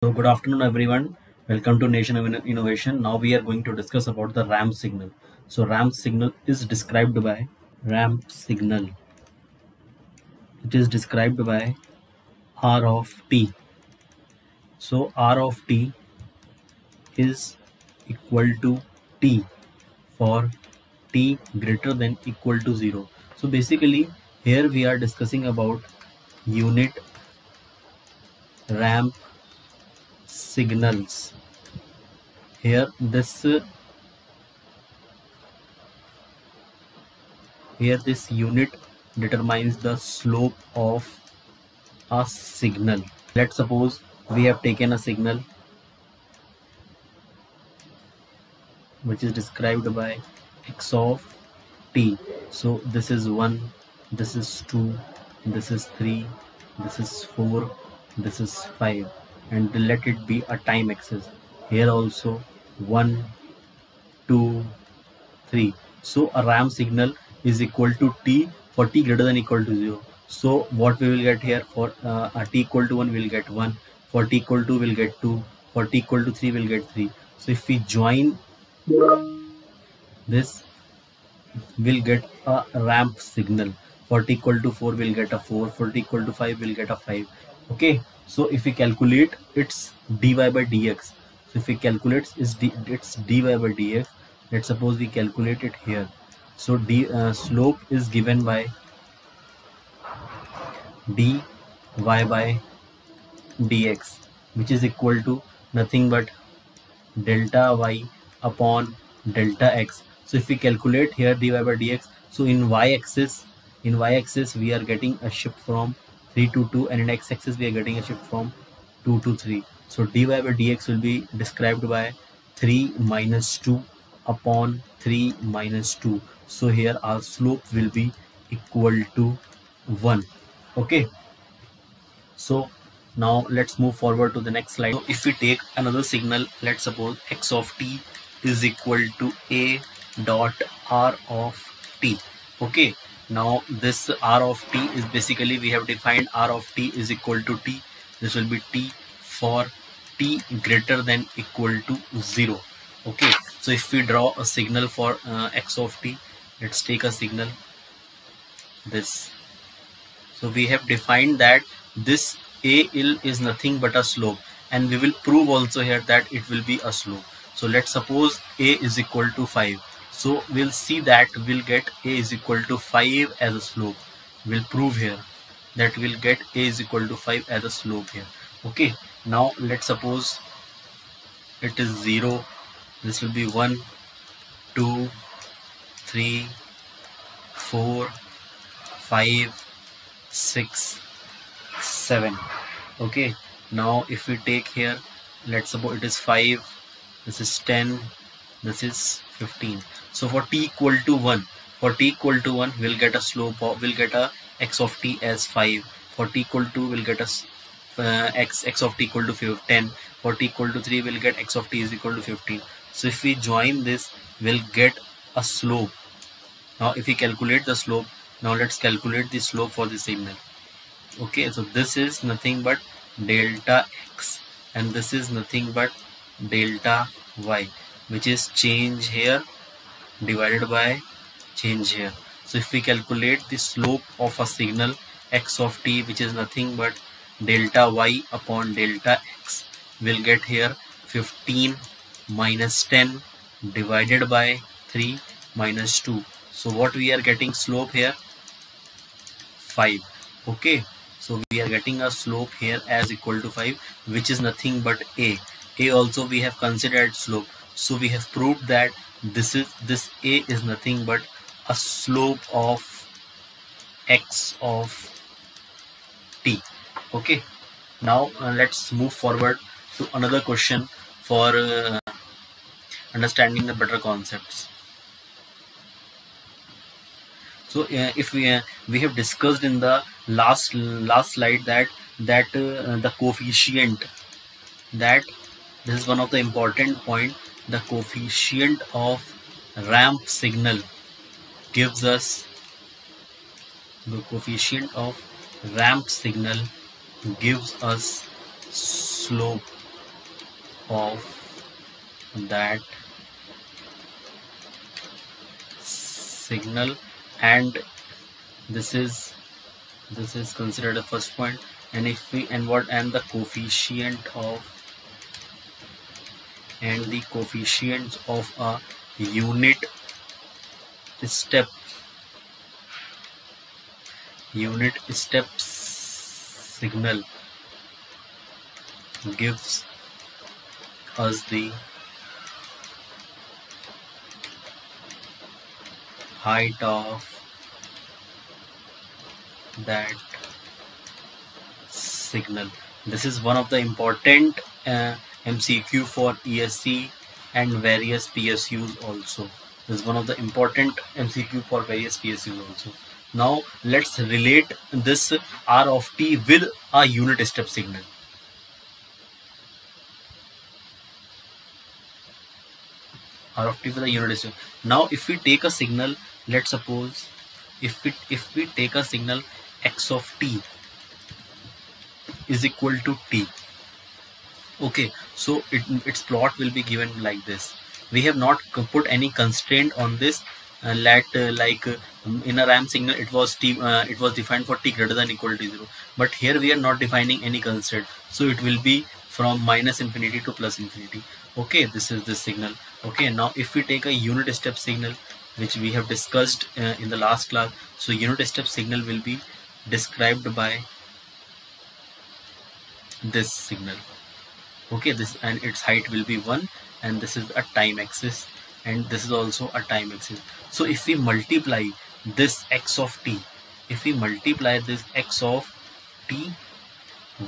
So good afternoon everyone. Welcome to Nation of Innovation. Now we are going to discuss about the ramp signal. So ramp signal is described by ramp signal. It is described by R of t. So R of t is equal to t for t greater than equal to 0. So basically here we are discussing about unit ramp signals. Here this unit determines the slope of a signal. Let's suppose we have taken a signal which is described by x of t. So this is 1, this is 2, this is 3, this is 4, this is 5, and let it be a time axis. Here also 1, 2, 3. So a ramp signal is equal to t for t greater than equal to 0. So what we will get here, for a t equal to 1 we will get 1, for t equal to 2 we will get 2, for t equal to 3 we will get 3. So if we join this, we'll get a ramp signal. For t equal to 4 we'll get a 4, for t equal to 5 we'll get a 5. Okay, so if we calculate its dy by dx, so if we calculate its dy by dx, let's suppose we calculate it here. So slope is given by dy by dx, which is equal to nothing but delta y upon delta x. So if we calculate here dy by dx, so in y-axis we are getting a shift from 3 to 2, and in x-axis we are getting a shift from 2 to 3. So dy by dx will be described by 3 minus 2 upon 3 minus 2. So here our slope will be equal to 1. Okay, so now let's move forward to the next slide. So if we take another signal, let's suppose x of t is equal to a dot r of t. Okay, now this r of t is basically, we have defined r of t is equal to t. This will be t for t greater than equal to 0. Okay, so if we draw a signal for x of t, let's take a signal this. So we have defined that this a is nothing but a slope, and we will prove also here that it will be a slope. So let's suppose a is equal to 5. So we'll see that we'll get a is equal to 5 as a slope. We'll prove here that we'll get a is equal to 5 as a slope here. Okay, now let's suppose it is 0. This will be 1, 2, 3, 4, 5, 6, 7. Okay, now if we take here, let's suppose it is 5, this is 10, this is 15. So for t equal to 1, we'll get a slope of, we'll get a x of t as 5. For t equal to 2 we'll get a x of t equal to 10. For t equal to 3 we'll get x of t is equal to 15. So if we join this, we'll get a slope. Now if we calculate the slope, now let's calculate the slope for the signal. Okay, so this is nothing but delta x, and this is nothing but delta y, which is change here divided by change here. So if we calculate the slope of a signal x of t, which is nothing but delta y upon delta x, we'll get here 15 minus 10 divided by 3 minus 2. So what we are getting slope here? 5. Okay, so we are getting a slope here as equal to 5, which is nothing but a. A also we have considered slope. So we have proved that this a is nothing but a slope of x of t. Okay, now let's move forward to another question for understanding the better concepts. So if we have discussed in the last slide that the coefficient, that this is one of the important point, the coefficient of ramp signal gives us slope. of that signal, and this is considered the first point. And if we and the coefficient of a unit step signal gives us the height of that signal. This is one of the important MCQ for ESC and various PSUs also. This is one of the important MCQ for various PSUs also. Now let's relate this R of t with a unit step signal. R of t with a unit step. Now if we take a signal, let's suppose if we take a signal x of t is equal to t. Okay, so its plot will be given like this. We have not put any constraint on this. In a RAM signal it was defined for t greater than equal to 0, but here we are not defining any constraint, so it will be from minus infinity to plus infinity. Okay, this is this signal. Okay, now if we take a unit step signal, which we have discussed in the last class, so unit step signal will be described by this signal. Okay, this and its height will be 1, and this is a time axis, and this is also a time axis. So if we multiply this x of t,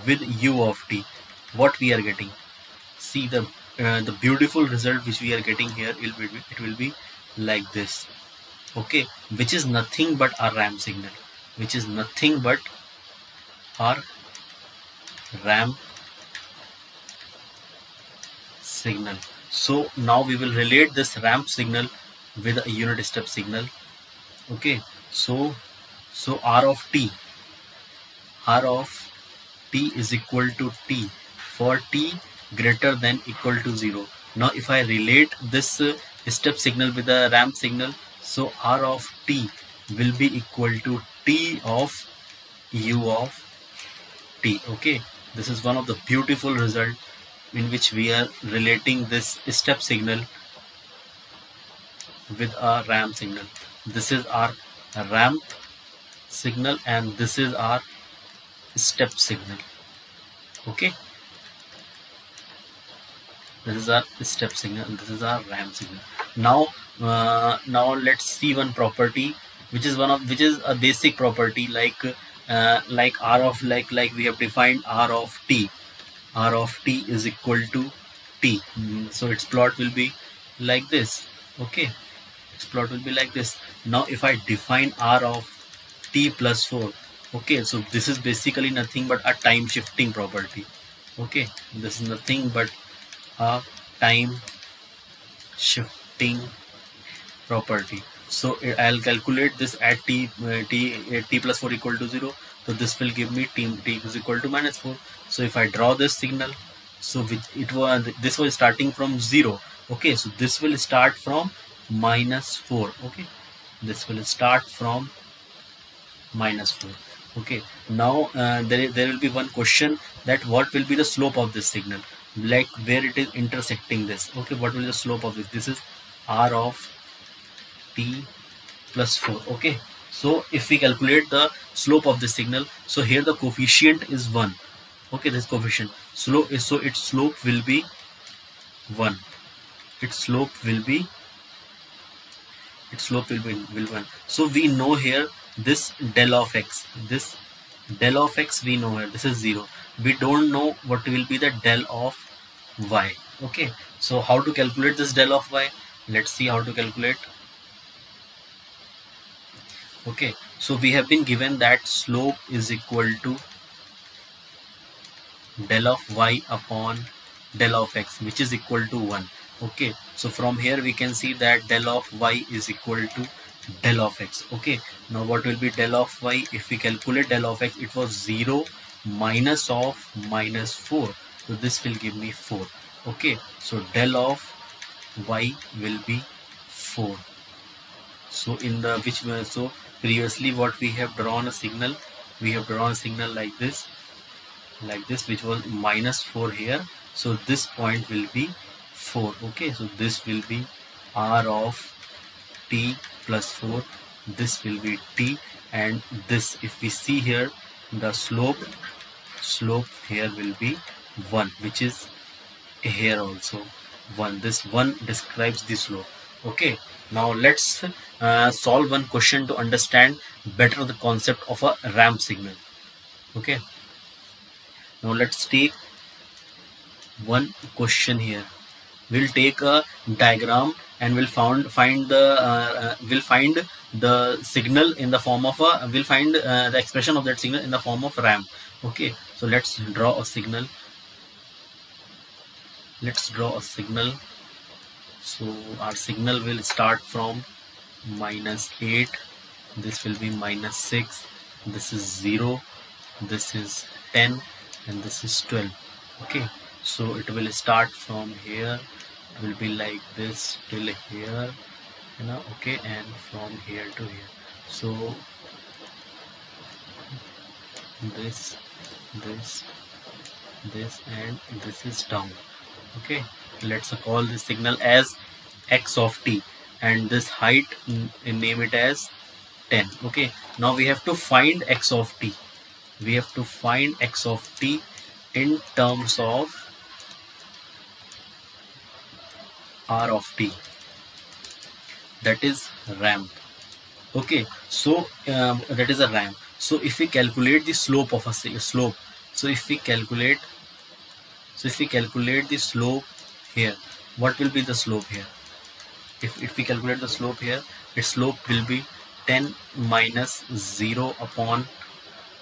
with u of t, what we are getting? See the beautiful result which we are getting here. It will be like this. Okay, which is nothing but our RAM signal, signal. So now we will relate this ramp signal with a unit step signal. Okay, so R of t is equal to t for t greater than equal to 0. Now if I relate this step signal with a ramp signal, so R of t will be equal to t of u of t. Okay, this is one of the beautiful result in which we are relating this step signal with a ramp signal. This is our ramp signal and this is our step signal. Okay, this is our step signal and this is our ramp signal. Now let's see one property which is a basic property, like R of we have defined R of t is equal to t. So its plot will be like this. Okay, its plot will be like this. Now if I define R of t plus 4, okay, so this is basically nothing but a time shifting property. Okay, this is nothing but a time shifting property. So I'll calculate this at t plus 4 equal to 0. So this will give me t is equal to minus 4. So if I draw this signal, so this was starting from 0. Okay, so this will start from minus 4. Okay, this will start from minus 4. Okay, now there will be one question, that what will be the slope of this signal, like where it is intersecting this. Okay, what will be the slope of this? This is R of t plus 4. Okay, so if we calculate the slope of the signal, so here the coefficient is 1. Okay, this coefficient slope is, so its slope will be 1. Its slope will be 1. So we know here this del of x, we know here this is 0. We don't know what will be the del of y. Okay, so how to calculate this del of y? Let's see how to calculate. Okay, so we have been given that slope is equal to del of y upon del of x, which is equal to 1. Okay, so from here we can see that del of y is equal to del of x. Okay, now what will be del of y? If we calculate del of x, it was 0 minus of minus 4, so this will give me 4. Okay, so del of y will be 4. So in the which so previously what we have drawn a signal, we have drawn a signal like this, which was -4 here. So this point will be 4. Okay, so this will be r of t plus 4. This will be t, and this, if we see here, the slope here will be 1, which is here also 1. This 1 describes the slope. Okay, now let's solve one question to understand better the concept of a ramp signal. Okay, now let's take one question here. We'll take a diagram and we'll find the signal in the form of a, we'll find the expression of that signal in the form of ramp. Okay, so let's draw a signal. So our signal will start from -8, this will be -6, this is 0, this is 10, and this is 12. Okay, so it will start from here, it will be like this till here, you know. Okay, and from here to here. So this and this is down. Okay, let's call this signal as x of t, and this height name it as 10. Okay, now we have to find x of t. We have to find x of t in terms of r of t, that is ramp. Okay, so that is a ramp. So if we calculate the slope of a slope, so if we calculate the slope here, what will be the slope here? If we calculate the slope here, its slope will be 10 minus 0 upon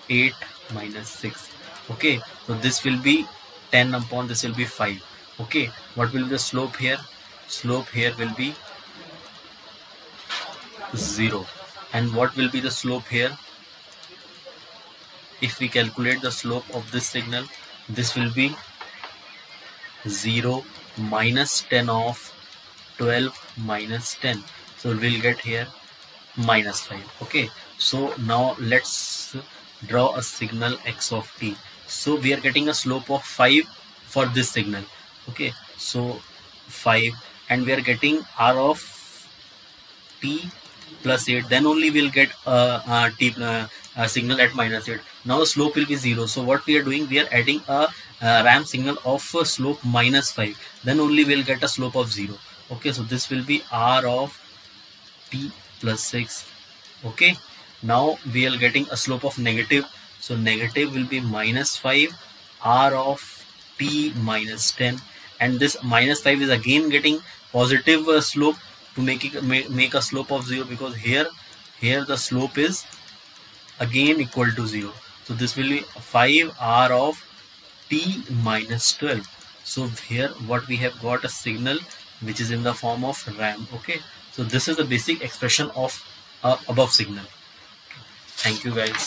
8 minus 6. Okay, so this will be 10 upon this will be 5. Okay, what will be the slope here? Slope here will be 0. And what will be the slope here? If we calculate the slope of this signal, this will be 0 minus 10 of 12 minus 10. So we'll get here -5. Okay, so now let's draw a signal x of t. So we are getting a slope of 5 for this signal. Okay, so 5, and we are getting r of t plus 8, then only we'll get a signal at -8. Now the slope will be 0. So what we are doing, we are adding a ramp signal of slope -5, then only we'll get a slope of 0. Okay, so this will be r of t plus 6. Okay, now we are getting a slope of negative, so negative will be -5, r of t minus 10, and this -5 is again getting positive slope to make a slope of 0, because here the slope is again equal to 0. So this will be 5 r of t minus 12. So here what we have got a signal which is in the form of ramp. Okay, so this is the basic expression of above signal. Thank you guys.